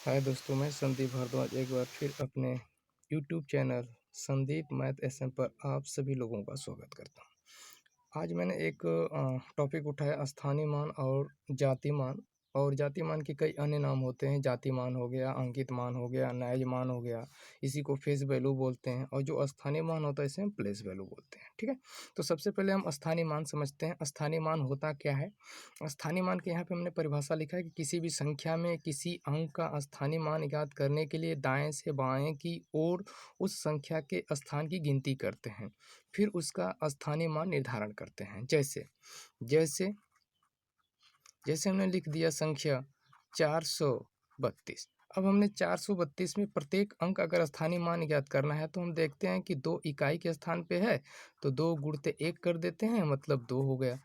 हाय दोस्तों, मैं संदीप भारद्वाज एक बार फिर अपने YouTube channel Sandeep math SM पर आप सभी लोगों का स्वागत करता हूँ। आज मैंने एक टॉपिक उठाया स्थानीय मान और जातिमान। और जातिमान के कई अन्य नाम होते हैं। जातिमान हो गया, अंकित मान हो गया, न्याय मान हो गया, इसी को फेस वैल्यू बोलते हैं। और जो स्थानीय मान होता है इसे हम प्लेस वैल्यू बोलते हैं। ठीक है, तो सबसे पहले हम स्थानीय मान समझते हैं। स्थानीय मान होता क्या है? स्थानीय मान के यहाँ पे हमने परिभाषा लिखा है कि किसी भी संख्या में किसी अंक का स्थानीय मान ज्ञात करने के लिए दाएं से बाएं की ओर उस संख्या के स्थान की गिनती करते हैं, फिर उसका स्थानीय मान निर्धारण करते हैं। जैसे जैसे जैसे हमने लिख दिया संख्या 432। अब हमने 432 में प्रत्येक अंक अगर स्थानीय मान ज्ञात करना है तो हम देखते हैं कि 2 इकाई के स्थान पे है तो 2 गुणित 1 कर देते हैं, मतलब 2 हो गया।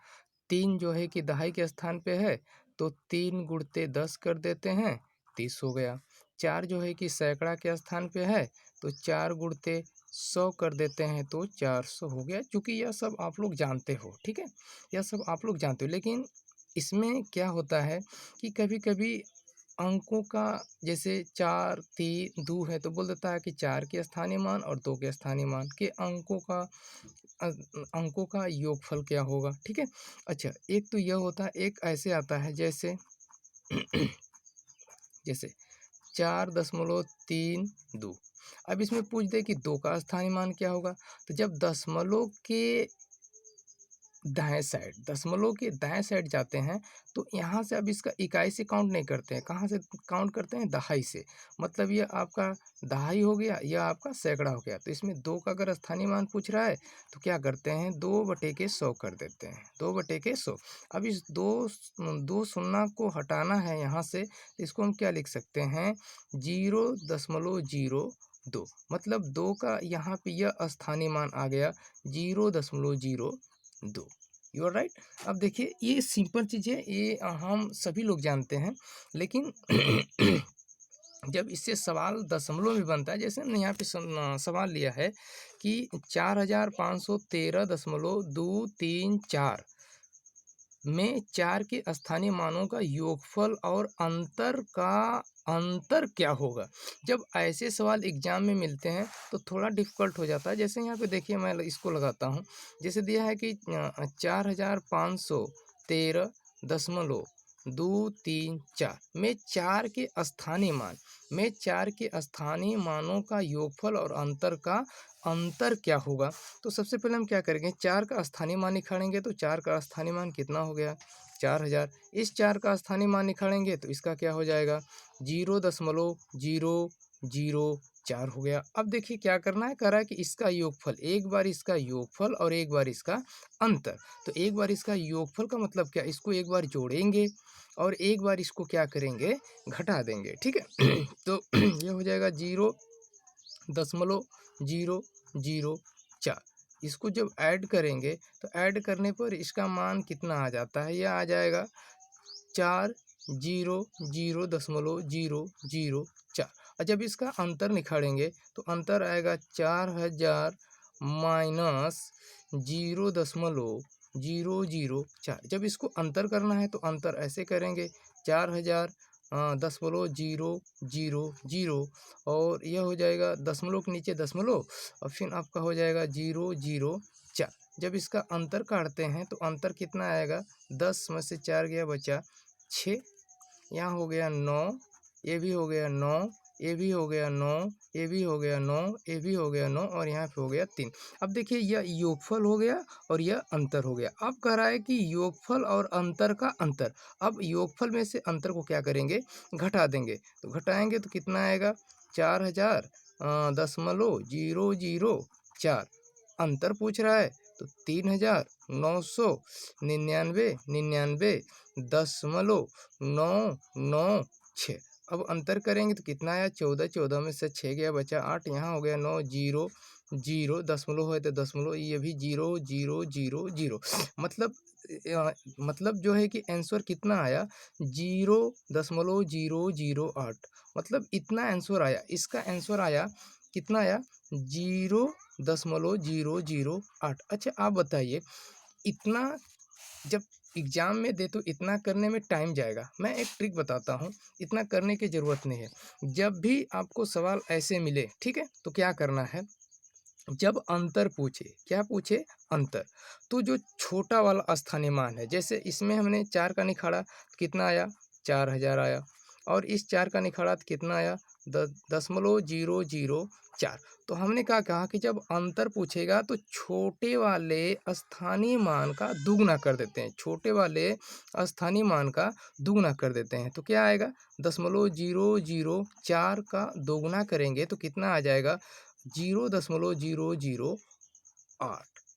3 जो है कि दहाई के स्थान पे है तो 3 गुणित 10 कर देते हैं, 30 हो गया। 4 जो है कि सैकड़ा के स्थान पे है तो 4 गुणित 100 कर देते हैं तो 400 हो गया। चूँकि यह सब आप लोग जानते हो, ठीक है, यह सब आप लोग जानते हो। लेकिन इसमें क्या होता है कि कभी-कभी अंकों का, जैसे 4, 3, 2 है तो बोल देता है कि 4 के स्थानीय मान और 2 के स्थानीय मान के अ, अंकों का योगफल क्या होगा। ठीक है, अच्छा, एक तो यह होता है, एक ऐसे आता है जैसे जैसे 4.32। अब इसमें पूछ दे कि 2 का स्थानीय मान क्या होगा, तो जब दशमलव के दाएं साइड जाते हैं तो यहाँ से अब इसका इकाई से काउंट नहीं करते हैं। कहाँ से काउंट करते हैं? दहाई से। मतलब ये आपका दहाई हो गया, यह आपका सैकड़ा हो गया। तो इसमें 2 का अगर स्थानीय मान पूछ रहा है तो क्या करते हैं, 2/100 कर देते हैं, 2/100। अब इस दो शून्ना को हटाना है यहाँ से, तो इसको हम क्या लिख सकते हैं, 0.02। मतलब 2 का यहाँ पे यह स्थानीय मान आ गया 0.02। You are right. अब देखिए, ये सिंपल चीज़ है, ये हम सभी लोग जानते हैं। लेकिन जब इससे सवाल दशमलव में बनता है, जैसे हमने यहाँ पे सवाल लिया है कि 4513.234 में 4 के स्थानीय मानों का योगफल और अंतर क्या होगा। जब ऐसे सवाल एग्जाम में मिलते हैं तो थोड़ा डिफिकल्ट हो जाता है। जैसे यहाँ पे देखिए, मैं इसको लगाता हूँ। जैसे दिया है कि 4513.234 में 4 के स्थानीय मानों का योगफल और अंतर क्या होगा। तो सबसे पहले हम क्या करेंगे, 4 का स्थानीय मान निकालेंगे तो 4 का स्थानीय मान कितना हो गया, 4000। इस 4 का स्थानीय मान निकालेंगे तो इसका क्या हो जाएगा, 0.004 हो गया। अब देखिए क्या करना है, कह रहा है कि इसका योगफल, एक बार इसका योगफल और एक बार इसका अंतर। तो एक बार इसका योगफल का मतलब क्या, इसको एक बार जोड़ेंगे और एक बार इसको क्या करेंगे, घटा देंगे। ठीक है तो ये हो जाएगा 0.004। इसको जब ऐड करेंगे तो ऐड करने पर इसका मान कितना आ जाता है, यह आ जाएगा 400.004। और जब इसका अंतर निकालेंगे तो अंतर आएगा 4000 माइनस 0.004। जब इसको अंतर करना है तो अंतर ऐसे करेंगे, 4000.000 और यह हो जाएगा दशमलव के नीचे दशमलव और फिर आपका हो जाएगा 004। जब इसका अंतर काटते हैं तो अंतर कितना आएगा, 10 में से 4 गया, बचा 6। यहाँ हो गया 9, ये भी हो गया 9, ये भी हो गया 9, ये भी हो गया 9, ये भी हो गया 9 और यहाँ पे हो गया 3। अब देखिए, यह योगफल हो गया और यह अंतर हो गया। अब कह रहा है कि योगफल और अंतर का अंतर। अब योगफल में से अंतर को क्या करेंगे, घटा देंगे। तो घटाएंगे तो कितना आएगा, 4000.004। अंतर पूछ रहा है तो 3999.9996। अब अंतर करेंगे तो कितना आया, 14, 14 में से 6 गया, बचा 8। यहाँ हो गया 9, 0, 0 दशमलव है तो दशमलव, ये भी 0.000। मतलब जो है कि आंसर कितना आया, 0.008। मतलब इतना आंसर आया। इसका आंसर आया कितना आया, 0.008। अच्छा, आप बताइए, इतना जब एग्ज़ाम में दे तो इतना करने में टाइम जाएगा। मैं एक ट्रिक बताता हूँ, इतना करने की ज़रूरत नहीं है। जब भी आपको सवाल ऐसे मिले, ठीक है? तो क्या करना है, जब अंतर पूछे, क्या पूछे? अंतर। तो जो छोटा वाला स्थानीय मान है, जैसे इसमें हमने 4 का निखारा कितना आया? 4000 आया, और इस 4 का निखारा कितना आया? 10.004। तो हमने क्या कहा कि जब अंतर पूछेगा तो छोटे वाले स्थानीय मान का दुगुना कर देते हैं, छोटे वाले स्थानीय मान का दुगुना कर देते हैं। तो क्या आएगा? 0.004 का दोगुना करेंगे तो कितना आ जाएगा? 0.008।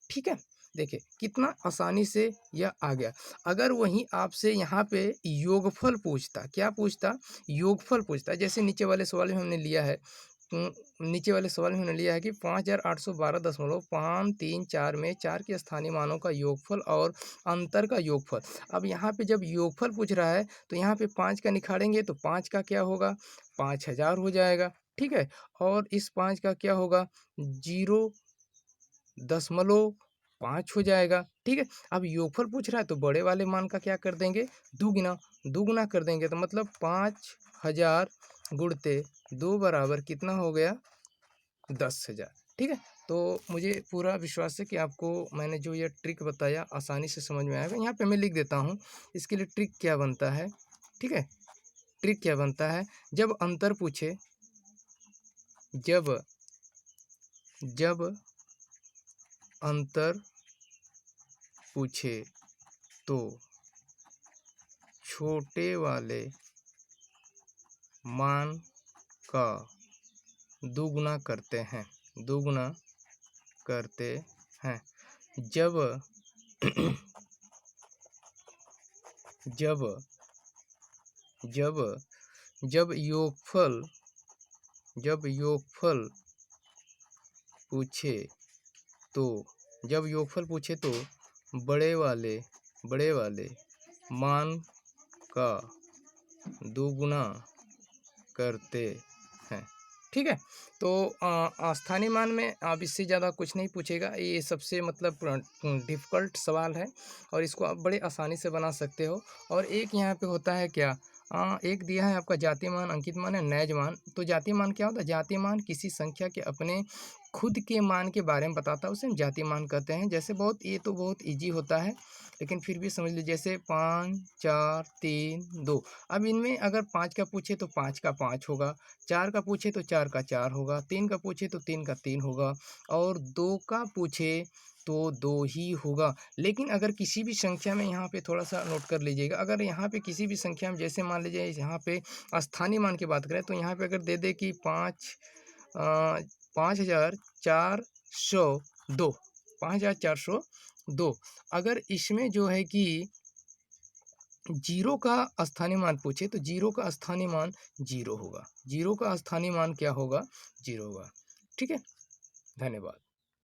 ठीक है? देखिए कितना आसानी से यह आ गया। अगर वहीं आपसे यहाँ पे योगफल पूछता, क्या पूछता? योगफल पूछता। जैसे नीचे वाले सवाल में हमने लिया है, नीचे वाले सवाल में हमने लिया है कि 5812.534 में 4 के स्थानीय मानों का योगफल और अंतर का योगफल। अब यहाँ पे जब योगफल पूछ रहा है तो यहाँ पे 5 का निखारेंगे तो 5 का क्या होगा? 5000 हो जाएगा। ठीक है? और इस 5 का क्या होगा? 0.5 हो जाएगा। ठीक है? अब योगफल पूछ रहा है तो बड़े वाले मान का क्या कर देंगे? दुगुना, दुगुना कर देंगे तो मतलब 5000 गुणते 2 बराबर कितना हो गया? 10,000। ठीक है? तो मुझे पूरा विश्वास है कि आपको मैंने जो ये ट्रिक बताया आसानी से समझ में आएगा। यहाँ पे मैं लिख देता हूँ, इसके लिए ट्रिक क्या बनता है, ठीक है? ट्रिक क्या बनता है, जब अंतर पूछे, जब जब अंतर पूछे तो छोटे वाले मान का दुगुना करते हैं, दुगुना करते हैं। जब जब जब जब योगफल जब योगफल पूछे तो जब योगफल पूछे तो बड़े वाले मान का दोगुना करते हैं। ठीक है? तो स्थानीय मान में अब इससे ज़्यादा कुछ नहीं पूछेगा। ये सबसे मतलब डिफ़िकल्ट सवाल है और इसको आप बड़े आसानी से बना सकते हो। और एक यहाँ पे होता है क्या, एक दिया है आपका जातीय मान, अंकित मान है, नैज मान। तो जातीय मान क्या होता है? जातीय मान किसी संख्या के अपने खुद के मान के बारे में बताता है, उसे हम जातीय मान कहते हैं। जैसे बहुत, ये तो बहुत ईज़ी होता है, लेकिन फिर भी समझ लीजिए, जैसे 5, 4, 3, 2। अब इनमें अगर 5 का पूछे तो 5 का 5 होगा, 4 का पूछे तो 4 का 4 होगा, 3 का पूछे तो 3 का 3 होगा, और 2 का पूछे तो 2 ही होगा। लेकिन अगर किसी भी संख्या में, यहाँ पे थोड़ा-सा नोट कर लीजिएगा, अगर यहाँ पे किसी भी संख्या में, जैसे मान लीजिए यहाँ पे स्थानीय मान की बात करें, तो यहाँ पे अगर दे दे कि 5402, 5402, अगर इसमें जो है कि 0 का स्थानीय मान पूछे तो 0 का स्थानीय मान 0 होगा, 0 का स्थानीय मान क्या होगा? 0 होगा। ठीक है? धन्यवाद।